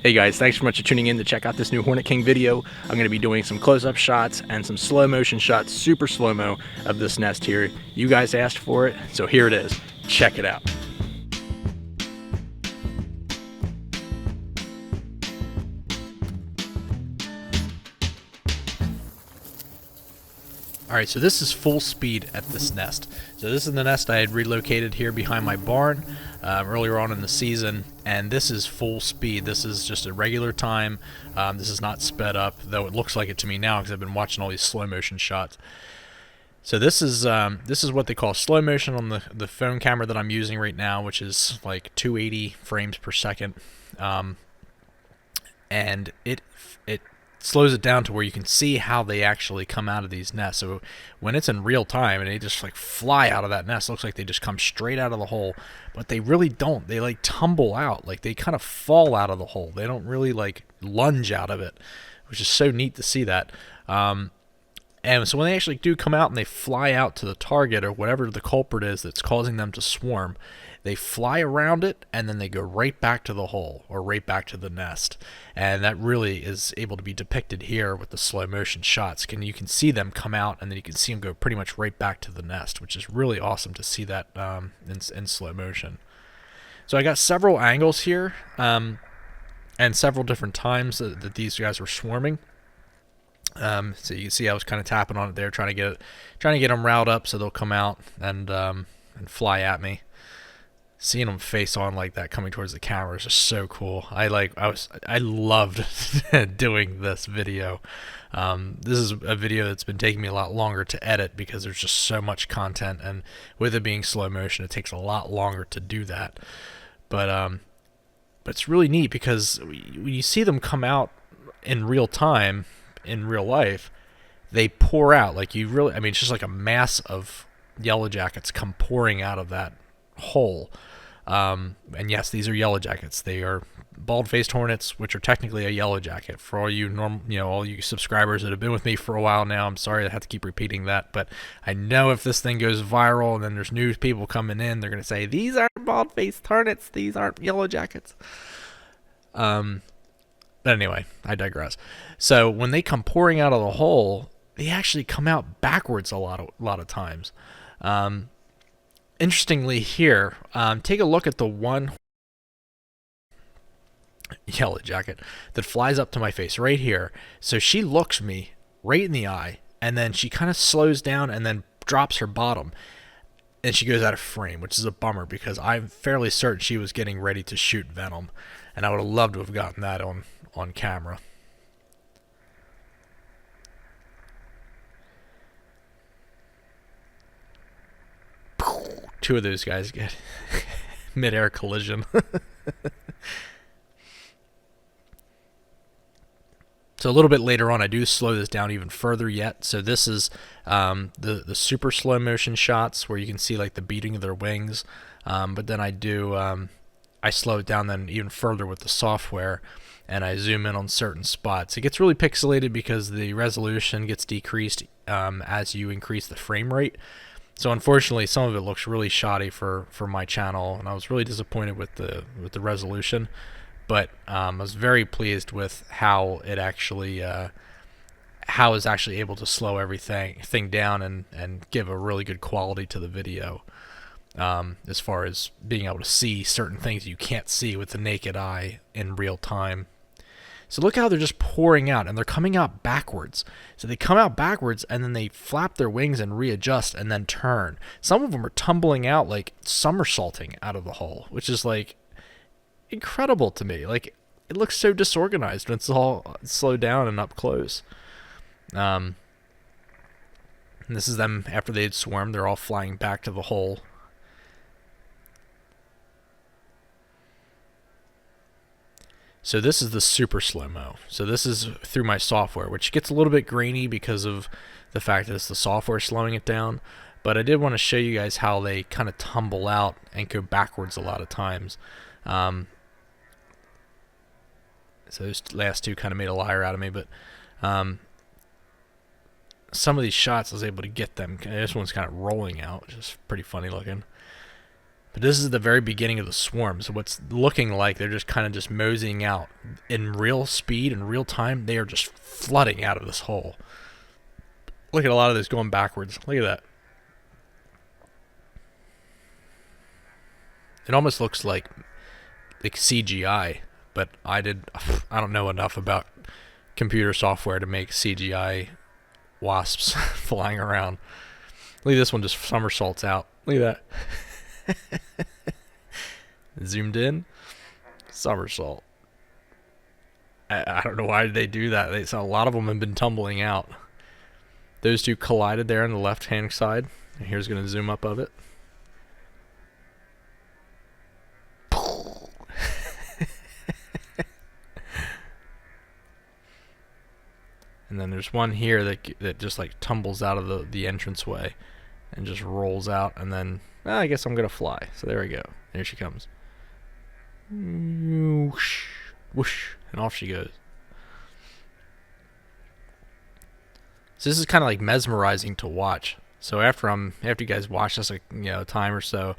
Hey guys, thanks so much for tuning in to check out this new Hornet King video. I'm going to be doing some close-up shots and some slow motion shots, super slow-mo, of this nest here. You guys asked for it, so here it is. Check it out. Alright, so this is full speed at this nest. So this is the nest I had relocated here behind my barn earlier on in the season, and this is full speed. This is just a regular time. This is not sped up, though it looks like it to me now because I've been watching all these slow motion shots. So this is what they call slow motion on the phone camera that I'm using right now, which is like 280 frames per second, and it slows it down to where you can see how they actually come out of these nests. So when it's in real time and they just like fly out of that nest, it looks like they just come straight out of the hole, but they really don't. They like tumble out, like they kind of fall out of the hole. They don't really like lunge out of it, which is so neat to see that. And so when they actually do come out and they fly out to the target or whatever the culprit is that's causing them to swarm, they fly around it and then they go right back to the hole or right back to the nest. And that really is able to be depicted here with the slow motion shots. You can see them come out and then you can see them go pretty much right back to the nest, which is really awesome to see that in slow motion. So I got several angles here and several different times that these guys were swarming. So you can see I was kind of tapping on it there, trying to get them riled up so they'll come out and fly at me. Seeing them face on like that coming towards the camera is just so cool. I loved doing this video. This is a video that's been taking me a lot longer to edit because there's just so much content, and with it being slow motion, it takes a lot longer to do that. But it's really neat because when you see them come out in real time, in real life, they pour out like it's just like a mass of yellow jackets come pouring out of that hole. And yes, these are yellow jackets. They are bald-faced hornets, which are technically a yellow jacket. For all you all you subscribers that have been with me for a while now, I'm sorry I have to keep repeating that, but I know if this thing goes viral and then there's new people coming in, they're going to say, these aren't bald-faced hornets, these aren't yellow jackets. But anyway, I digress. So when they come pouring out of the hole, they actually come out backwards a lot of times. Interestingly here, take a look at the one yellow jacket that flies up to my face right here. So she looks me right in the eye, and then she kind of slows down and then drops her bottom, and she goes out of frame, which is a bummer because I'm fairly certain she was getting ready to shoot venom, and I would have loved to have gotten that on camera. Two of those guys get mid-air collision. So a little bit later on, I do slow this down even further yet. So this is the super slow motion shots where you can see like the beating of their wings. But then I slow it down then even further with the software, and I zoom in on certain spots. It gets really pixelated because the resolution gets decreased as you increase the frame rate. So unfortunately, some of it looks really shoddy for my channel, and I was really disappointed with the resolution. But I was very pleased with how it actually how it's actually able to slow everything down and give a really good quality to the video. As far as being able to see certain things you can't see with the naked eye in real time. So look how they're just pouring out, and they're coming out backwards. So they come out backwards, and then they flap their wings and readjust and then turn. Some of them are tumbling out like somersaulting out of the hole, which is like incredible to me. Like, it looks so disorganized when it's all slowed down and up close. And this is them after they'd swarmed. They're all flying back to the hole. So this is the super slow-mo. So this is through my software, which gets a little bit grainy because of the fact that it's the software slowing it down. But I did want to show you guys how they kind of tumble out and go backwards a lot of times. So those last two kind of made a liar out of me, but some of these shots I was able to get them. This one's kind of rolling out, which is pretty funny looking. But this is the very beginning of the swarm, so what's looking like they're just kind of just moseying out. In real speed and real time, they are just flooding out of this hole. Look at a lot of this going backwards. Look at that. It almost looks like CGI, but I don't know enough about computer software to make CGI wasps flying around. Look at this one, just somersaults out. Look at that. Zoomed in, somersault. I don't know why they do that. A lot of them have been tumbling out. Those two collided there on the left-hand side. And here's going to zoom up of it. And then there's one here that just like tumbles out of the entranceway and just rolls out, and then I guess I'm gonna fly. So there we go. There she comes. Whoosh, whoosh, and off she goes. So this is kind of like mesmerizing to watch. So after you guys watch this a time or so,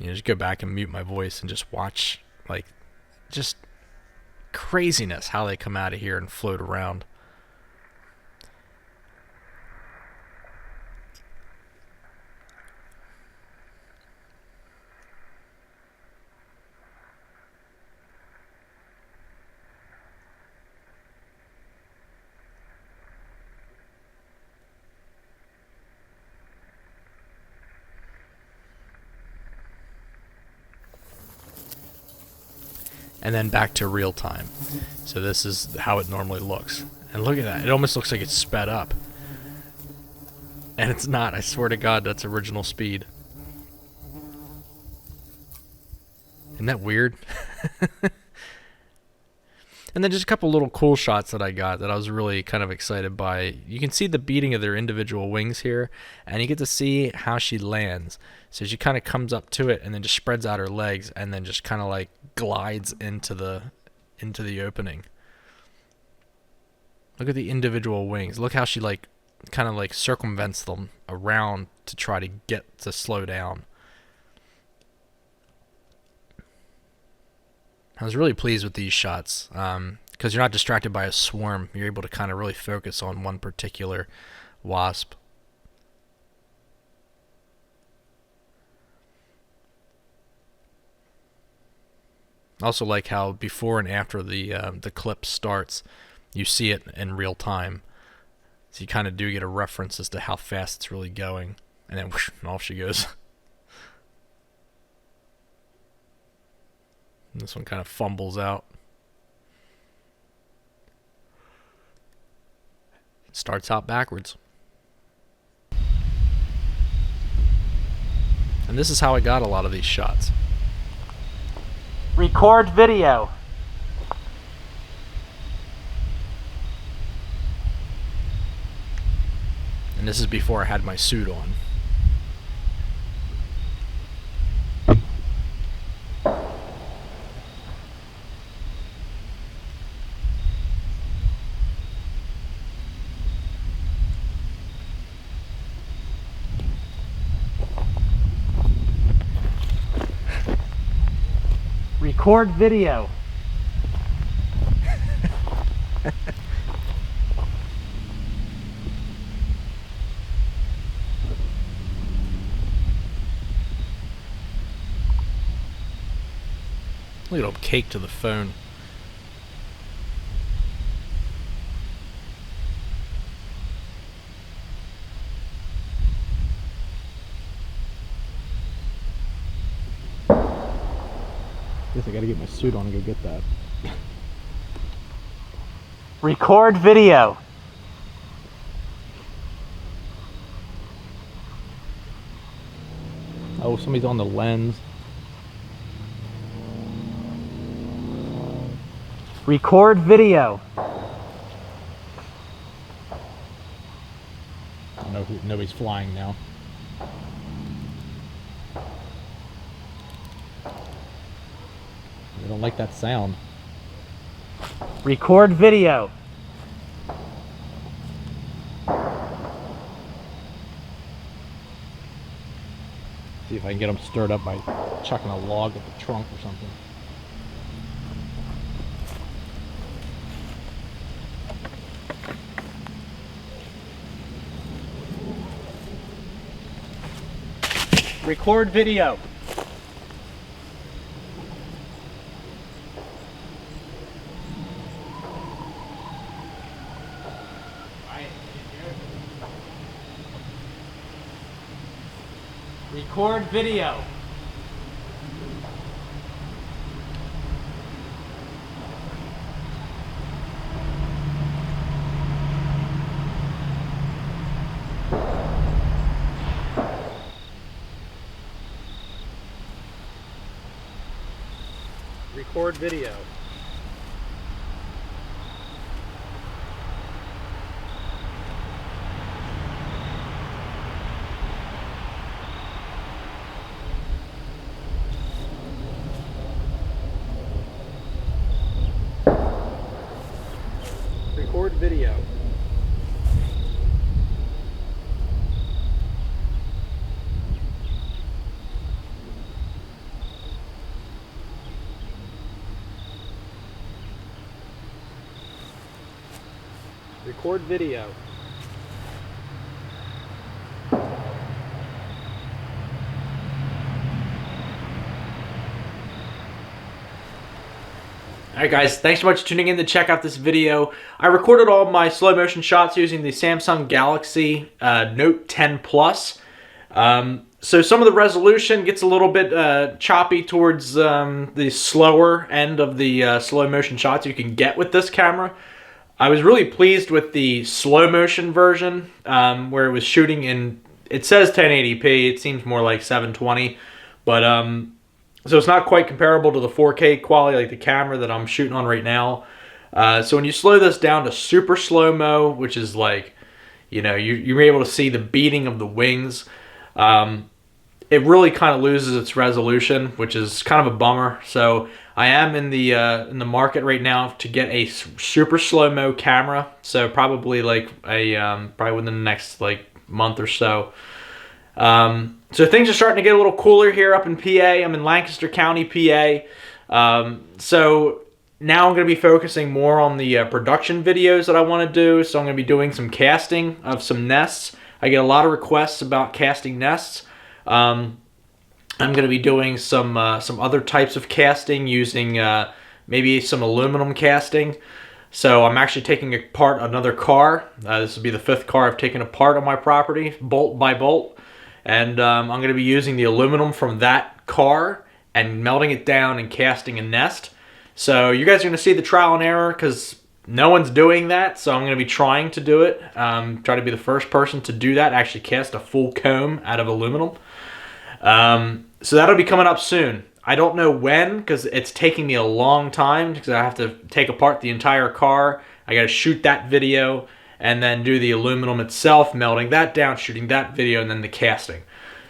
just go back and mute my voice and just watch like just craziness how they come out of here and float around. And then back to real time. So this is how it normally looks. And look at that. It almost looks like it's sped up. And it's not. I swear to God, that's original speed. Isn't that weird? And then just a couple little cool shots that I got that I was really kind of excited by. You can see the beating of their individual wings here, and you get to see how she lands. So she kind of comes up to it and then just spreads out her legs and then just kind of like glides into the opening. Look at the individual wings. Look how she like kind of like circumvents them around to try to get to slow down. I was really pleased with these shots because you're not distracted by a swarm. You're able to kind of really focus on one particular wasp. I also like how before and after the clip starts, you see it in real time. So you kind of do get a reference as to how fast it's really going. And then whoosh, and off she goes. And this one kind of fumbles out. It starts out backwards. And this is how I got a lot of these shots. Record video. And this is before I had my suit on. Record video. Look at old Cake to the phone. Guess I gotta get my suit on and go get that. Record video. Oh, somebody's on the lens. Record video. I know nobody's flying now. I don't like that sound. Record video. See if I can get them stirred up by chucking a log at the trunk or something. Record video. Record video. Record video. Record video. Record video. Alright guys, thanks so much for tuning in to check out this video. I recorded all my slow motion shots using the Samsung Galaxy Note 10 Plus. So some of the resolution gets a little bit choppy towards the slower end of the slow motion shots you can get with this camera. I was really pleased with the slow motion version where it was shooting in, it says 1080p, it seems more like 720, but so it's not quite comparable to the 4K quality like the camera that I'm shooting on right now. So when you slow this down to super slow-mo, which is like, you know, you're able to see the beating of the wings, it really kind of loses its resolution, which is kind of a bummer. So I am in the market right now to get a super slow-mo camera. So probably like probably within the next like month or so. So things are starting to get a little cooler here up in PA. I'm in Lancaster County, PA. So now I'm going to be focusing more on the production videos that I want to do. So I'm going to be doing some casting of some nests. I get a lot of requests about casting nests. I'm going to be doing some other types of casting using maybe some aluminum casting. So I'm actually taking apart another car. This will be the 5th car I've taken apart on my property, bolt by bolt. And I'm going to be using the aluminum from that car and melting it down and casting a nest. So you guys are going to see the trial and error because no one's doing that. So I'm going to be trying to do it. Try to be the first person to do that, actually cast a full comb out of aluminum. So that'll be coming up soon. I don't know when because it's taking me a long time because I have to take apart the entire car. I got to shoot that video and then do the aluminum itself, melting that down, shooting that video, and then the casting.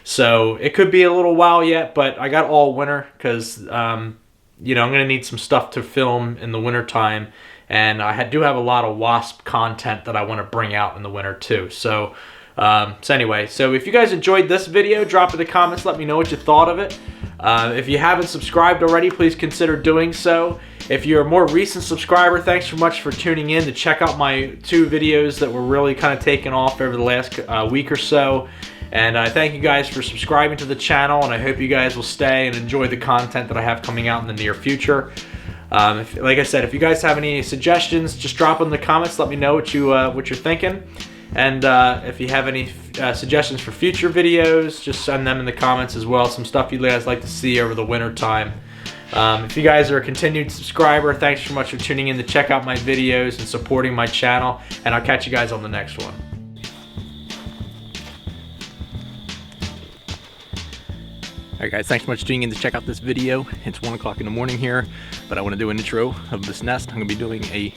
So it could be a little while yet, but I got all winter because, you know, I'm going to need some stuff to film in the winter time. And I do have a lot of Wasp content that I want to bring out in the winter too. So anyway, so if you guys enjoyed this video, drop in the comments, let me know what you thought of it. If you haven't subscribed already, please consider doing so. If you're a more recent subscriber, thanks so much for tuning in to check out my 2 videos that were really kind of taking off over the last week or so. And I thank you guys for subscribing to the channel, and I hope you guys will stay and enjoy the content that I have coming out in the near future. Like I said, if you guys have any suggestions, just drop in the comments. Let me know what you're thinking. And if you have any suggestions for future videos, just send them in the comments as well. Some stuff you guys like to see over the winter time. If you guys are a continued subscriber, thanks so much for tuning in to check out my videos and supporting my channel. And I'll catch you guys on the next one. Alright guys, thanks so much for tuning in to check out this video. It's 1 o'clock in the morning here, but I want to do an intro of this nest. I'm going to be doing a